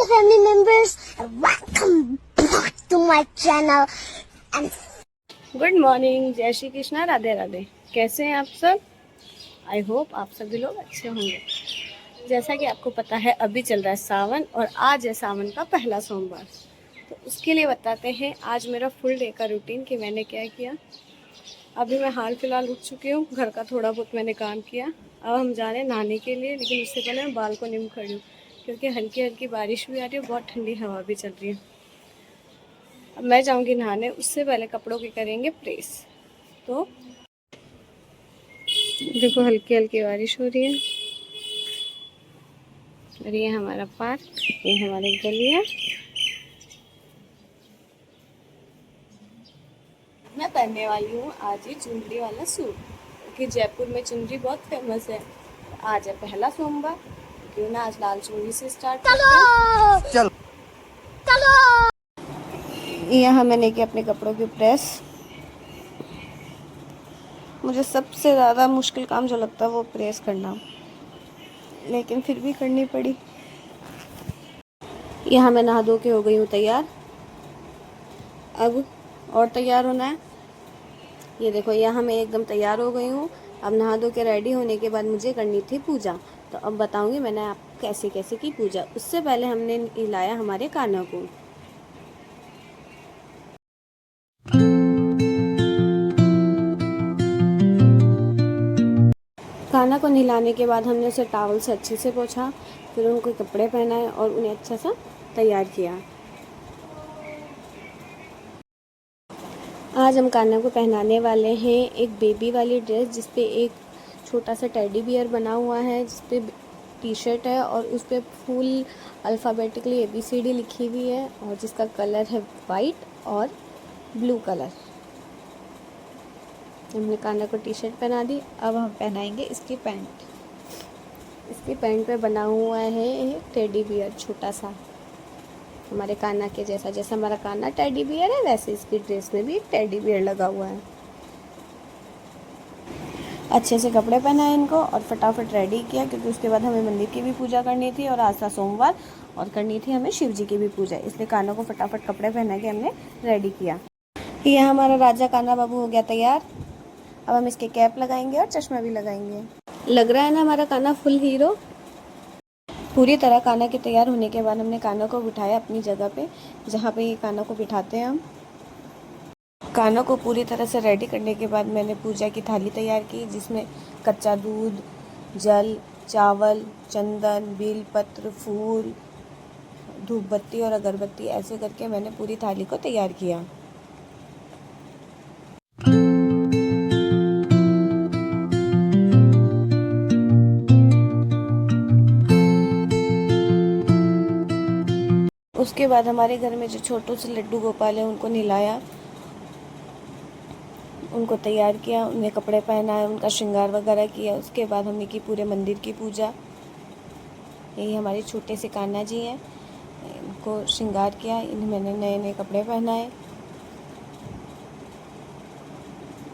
family members, and welcome back to my channel. And good morning, जय श्री कृष्णा, राधे राधे। कैसे हैं आप सब? आई होप आप सभी लोग अच्छे होंगे। जैसा कि आपको पता है, अभी चल रहा है सावन और आज है सावन का पहला सोमवार। तो उसके लिए बताते हैं आज मेरा फुल डे का रूटीन कि मैंने क्या किया। अभी मैं हाल फिलहाल उठ चुकी हूँ, घर का थोड़ा बहुत मैंने काम किया। अब हम जा रहे हैं नहाने के लिए, लेकिन उससे पहले मैं बालकनी में खड़ी हूँ क्योंकि हल्की हल्की बारिश भी आ रही है, बहुत ठंडी हवा भी चल रही है। अब मैं जाऊँगी नहाने, उससे पहले कपड़ों की करेंगे प्रेस। तो देखो हल्की हल्की बारिश हो रही है और ये हमारा पार्क, ये हमारी गलियाँ। मैं पहनने वाली हूँ आज ये चुनरी वाला सूट क्योंकि जयपुर में चुनरी बहुत फेमस है। आज है पहला सोमवार, क्यों ना आज लाल चुनरी से स्टार्ट करते हैं। चलो यहाँ मैंने की अपने कपड़ों की प्रेस। मुझे सबसे ज़्यादा मुश्किल काम जो लगता है वो प्रेस करना, लेकिन फिर भी करनी पड़ी। यहाँ मैं नहा धो के हो गई हूँ तैयार, अब और तैयार होना है। ये देखो यहाँ मैं एकदम तैयार हो गई हूँ। अब नहा धो के रेडी होने के बाद मुझे करनी थी पूजा, तो अब बताऊँगी मैंने आपको कैसे कैसे की पूजा। उससे पहले हमने हिलाया हमारे कान्हा को। कान्हा को नहलाने के बाद हमने उसे टॉवल से अच्छे से पोंछा, फिर उनको कपड़े पहनाए और उन्हें अच्छा सा तैयार किया। आज हम कान्हा को पहनाने वाले हैं एक बेबी वाली ड्रेस जिसपे एक छोटा सा टेडी बियर बना हुआ है, जिसपे टी शर्ट है और उस पर फुल अल्फ़ाबेटिकली ABCD लिखी हुई है और जिसका कलर है वाइट और ब्लू कलर। हमने कान्हा को टी शर्ट पहना दी, अब हम पहनाएंगे इसकी पैंट। इसकी पैंट पे बना हुआ है एक टेडी बियर छोटा सा, हमारे कान्हा के जैसा। जैसा हमारा कान्हा टेडी बियर है वैसे इसकी ड्रेस में भी एक टेडी बियर लगा हुआ है। अच्छे से कपड़े पहनाए इनको और फटाफट रेडी किया क्योंकि उसके बाद हमें मंदिर की भी पूजा करनी थी और आज था सोमवार और करनी थी हमें शिव जी की भी पूजा, इसलिए कान्हा को फटाफट कपड़े पहना के हमने रेडी किया। यह हमारा राजा कान्हा बाबू हो गया तैयार। अब हम इसके कैप लगाएंगे और चश्मा भी लगाएंगे। लग रहा है ना हमारा कान्हा फुल हीरो। पूरी तरह कान्हा के तैयार होने के बाद हमने कान्हा को बिठाया अपनी जगह पे, जहाँ पे ये कान्हा को बिठाते हैं हम। कान्हा को पूरी तरह से रेडी करने के बाद मैंने पूजा की थाली तैयार की, जिसमें कच्चा दूध, जल, चावल, चंदन, बेल पत्र, फूल, धूप बत्ती और अगरबत्ती ऐसे करके मैंने पूरी थाली को तैयार किया। उसके बाद हमारे घर में जो छोटू से लड्डू गोपाल है उनको नहलाया, उनको तैयार किया, उन्हें कपड़े पहनाए, उनका श्रृंगार वगैरह किया। उसके बाद हमने की पूरे मंदिर की पूजा। यही हमारे छोटे से कान्हा जी हैं, इनको श्रृंगार किया, इन्हें मैंने नए नए कपड़े पहनाए,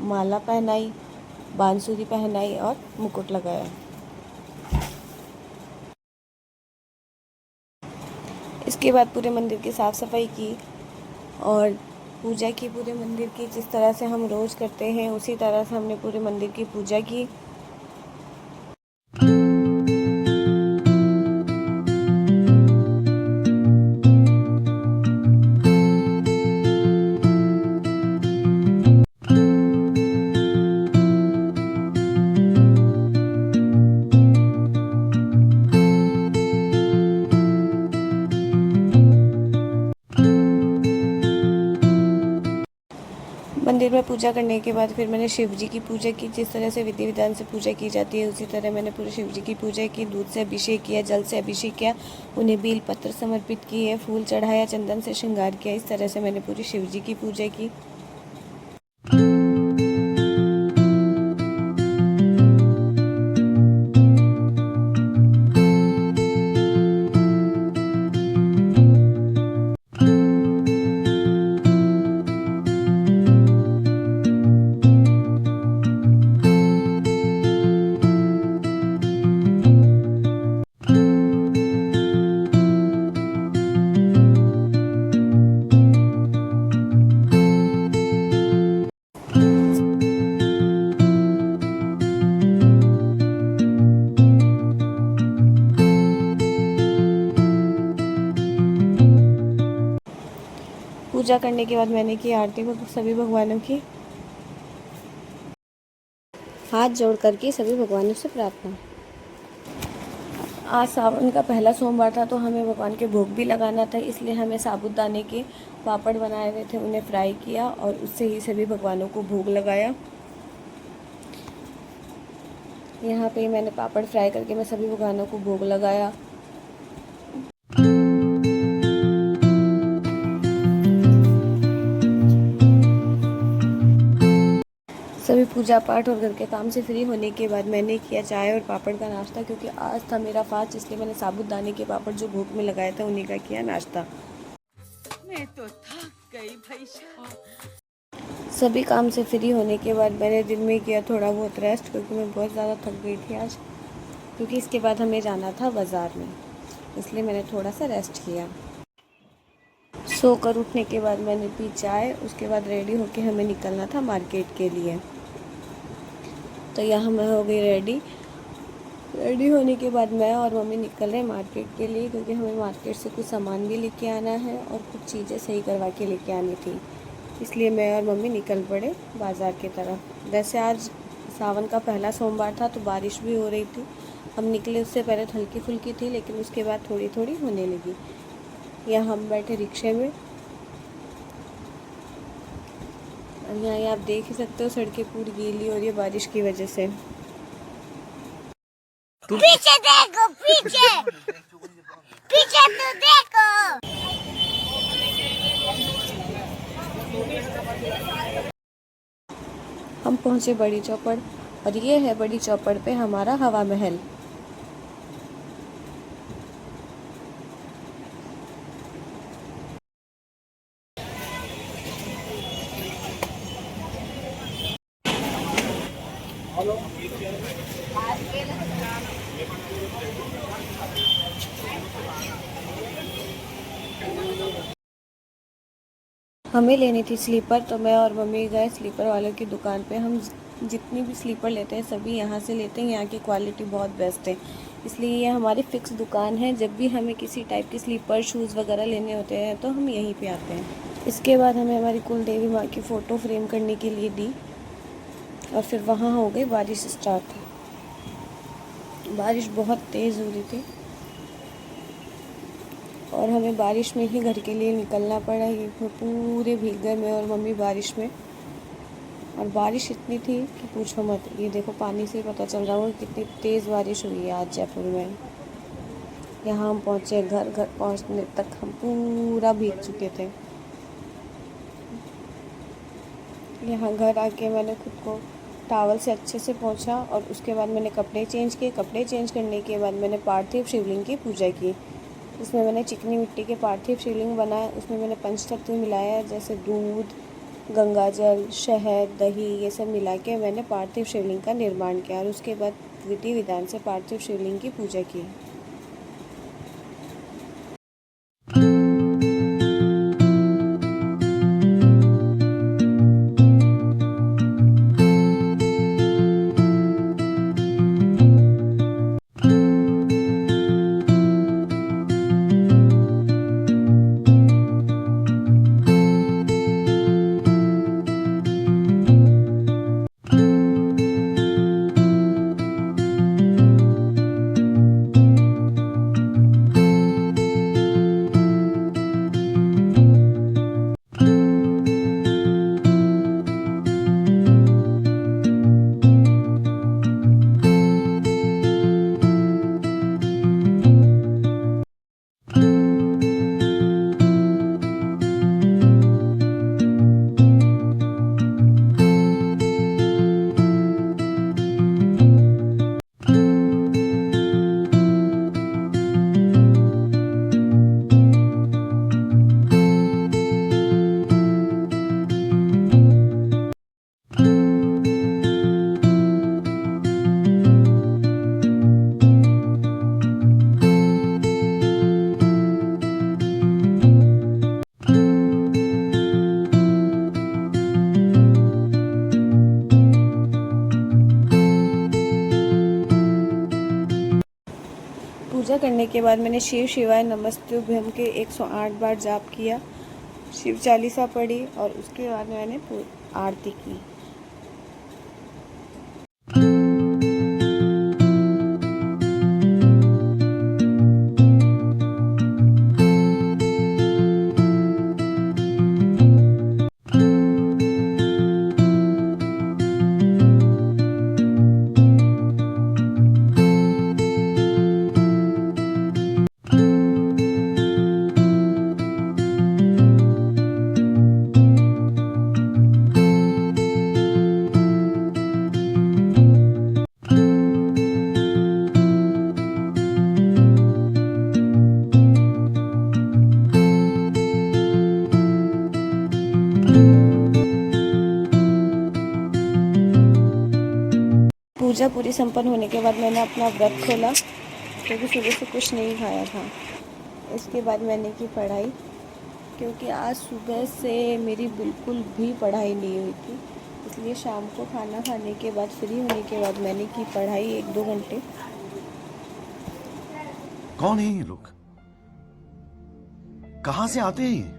माला पहनाई, बांसुरी पहनाई और मुकुट लगाया। इसके बाद पूरे मंदिर की साफ़ सफाई की और पूजा की पूरे मंदिर की। जिस तरह से हम रोज़ करते हैं उसी तरह से हमने पूरे मंदिर की पूजा की। मंदिर में पूजा करने के बाद फिर मैंने शिव जी की पूजा की। जिस तरह से विधि विधान से पूजा की जाती है उसी तरह मैंने पूरे शिव जी की पूजा की। दूध से अभिषेक किया, जल से अभिषेक किया, उन्हें बेल पत्र समर्पित किए, फूल चढ़ाया, चंदन से श्रृंगार किया। इस तरह से मैंने पूरी शिव जी की पूजा की। पूजा करने के बाद मैंने की आरती सभी भगवानों की, हाथ जोड़ करके सभी भगवानों से प्रार्थना। आज सावन का पहला सोमवार था तो हमें भगवान के भोग भी लगाना था, इसलिए हमें साबूदाने के पापड़ बनाए हुए थे, उन्हें फ्राई किया और उससे ही सभी भगवानों को भोग लगाया। यहाँ पे मैंने पापड़ फ्राई करके मैं सभी भगवानों को भोग लगाया। सभी पूजा पाठ और घर के काम से फ्री होने के बाद मैंने किया चाय और पापड़ का नाश्ता, क्योंकि आज था मेरा फास्ट, इसलिए मैंने साबूदाने के पापड़ जो भोग में लगाए थे उन्हीं का किया नाश्ता। मैं तो थक गई भाई साहब। सभी काम से फ्री होने के बाद मैंने दिन में किया थोड़ा बहुत रेस्ट, क्योंकि मैं बहुत ज़्यादा थक गई थी आज, क्योंकि इसके बाद हमें जाना था बाज़ार में, इसलिए मैंने थोड़ा सा रेस्ट किया। सोकर उठने के बाद मैंने पी चाय, उसके बाद रेडी होके हमें निकलना था मार्केट के लिए। तो यहाँ मैं हो गई रेडी होने के बाद मैं और मम्मी निकल रहे हैं मार्केट के लिए, क्योंकि हमें मार्केट से कुछ सामान भी लेके आना है और कुछ चीज़ें सही करवा के लेके आनी थी, इसलिए मैं और मम्मी निकल पड़े बाज़ार की तरफ। वैसे आज सावन का पहला सोमवार था तो बारिश भी हो रही थी, हम निकले उससे पहले हल्की फुल्की थी, लेकिन उसके बाद थोड़ी थोड़ी होने लगी। यहाँ हम बैठे रिक्शे में और यहाँ आप देख ही सकते हो सड़कें पूरी गीली हो रही है बारिश की वजह से। पीछे देखो, पीछे पीछे तो देखो। हम पहुँचे बड़ी चौपड़ और ये है बड़ी चौपड़ पे हमारा हवा महल। हमें लेनी थी स्लीपर, तो मैं और मम्मी गए स्लीपर वालों की दुकान पे। हम जितनी भी स्लीपर लेते हैं सभी यहाँ से लेते हैं, यहाँ की क्वालिटी बहुत बेस्ट है, इसलिए ये हमारी फ़िक्स दुकान है। जब भी हमें किसी टाइप की स्लीपर शूज़ वगैरह लेने होते हैं तो हम यहीं पे आते हैं। इसके बाद हमें हमारी कुल देवी माँ की फ़ोटो फ्रेम करने के लिए दी और फिर वहाँ हो गई बारिश स्टार्ट। बारिश बहुत तेज़ हो रही थी और हमें बारिश में ही घर के लिए निकलना पड़ा। ये पूरे भीग गए मैं और मम्मी बारिश में, और बारिश इतनी थी कि पूछो मत। ये देखो पानी से ही पता चल रहा है कितनी तेज़ बारिश हुई है आज जयपुर में। यहाँ हम पहुँचे, घर पहुँचने तक हम पूरा भीग चुके थे। यहाँ घर आके मैंने खुद को टॉवल से अच्छे से पोंछा और उसके बाद मैंने कपड़े चेंज किए। कपड़े चेंज करने के बाद मैंने पार्थिव शिवलिंग की पूजा की। इसमें मैंने चिकनी मिट्टी के पार्थिव शिवलिंग बनाए। उसमें मैंने पंचतत्व मिलाया, जैसे दूध, गंगाजल, शहद, दही, ये सब मिला के मैंने पार्थिव शिवलिंग का निर्माण किया और उसके बाद विधि विधान से पार्थिव शिवलिंग की पूजा की। पूजा करने के बाद मैंने शिव शिवाय नमस्तुभ्यम के 108 बार जाप किया। शिव चालीसा पढ़ी और उसके बाद मैंने आरती की। पूजा पूरी संपन्न होने के बाद मैंने अपना व्रत खोला क्योंकि सुबह से कुछ नहीं खाया था। इसके बाद मैंने की पढ़ाई, क्योंकि आज सुबह से मेरी बिल्कुल भी पढ़ाई नहीं हुई थी, इसलिए शाम को खाना खाने के बाद फ्री होने के बाद मैंने की पढ़ाई 1-2 घंटे। कौन है ये लोग? कहां से आते हैं ये?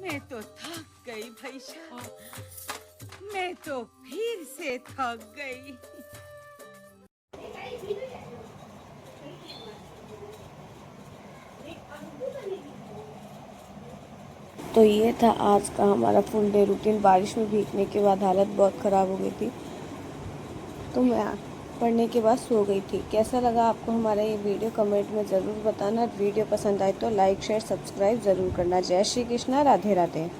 मैं तो थक गई भाई साहब, मैं तो फिर से थक गई। तो ये था आज का हमारा फुल डे रूटीन। बारिश में भीगने के बाद हालत बहुत ख़राब हो गई थी, तो मैं पढ़ने के बाद सो गई थी। कैसा लगा आपको हमारा ये वीडियो कमेंट में ज़रूर बताना। वीडियो पसंद आए तो लाइक शेयर सब्सक्राइब ज़रूर करना। जय श्री कृष्णा, राधे राधे।